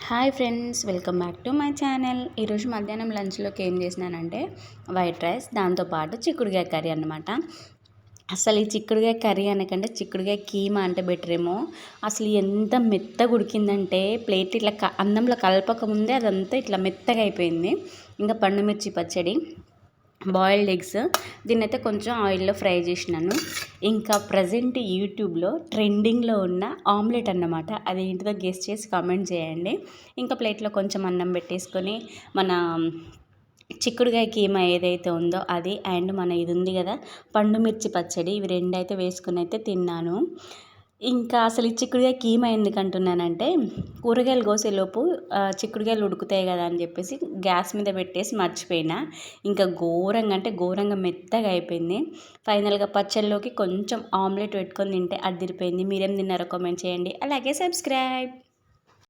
Hi friends, welcome back to my channel. ఈరోజు మధ్యాహ్నం లంచ్లోకి ఏం చేసినానంటే వైట్ రైస్, దాంతోపాటు చిక్కుడుకాయ కర్రీ అనమాట. అసలు ఈ చిక్కుడుకాయ కర్రీ అనకంటే చిక్కుడుకాయ కీమా అంటే బెటర్ ఏమో. అసలు ఎంత మెత్తగా ఉడికిందంటే ప్లేట్ ఇట్లా అన్నంలో కలపక ముందే అదంతా ఇట్లా మెత్తగా అయిపోయింది. ఇంకా పండుమిర్చి పచ్చడి, బాయిల్డ్ ఎగ్స్, దీన్నైతే కొంచెం ఆయిల్లో ఫ్రై చేసినాను. ఇంకా ప్రజెంట్ యూట్యూబ్లో ట్రెండింగ్లో ఉన్న ఆమ్లెట్ అన్నమాట. అది ఏంటిదో గెస్ చేసి కామెంట్ చేయండి. ఇంకా ప్లేట్లో కొంచెం అన్నం పెట్టేసుకొని మన చిక్కుడుకాయ కీమా ఏదైతే ఉందో అది అండ్ మన ఇది ఉంది కదా పండుమిర్చి పచ్చడి, ఇవి రెండు అయితే వేసుకుని అయితే తిన్నాను. ఇంకా అసలు ఈ చిక్కుడుకాయ కీమా ఎందుకు అంటున్నానంటే కూరగాయలు కోసేలోపు చిక్కుడుకాయలు ఉడుకుతాయి కదా అని చెప్పేసి గ్యాస్ మీద పెట్టేసి మర్చిపోయినా. ఇంకా ఘోరంగా అంటే ఘోరంగా మెత్తగా అయిపోయింది. ఫైనల్గా పచ్చళ్ళలోకి కొంచెం ఆమ్లెట్ పెట్టుకొని తింటే అదిరిపోయింది. మీరేం తిన్నారో కామెంట్ చేయండి, అలాగే సబ్స్క్రైబ్.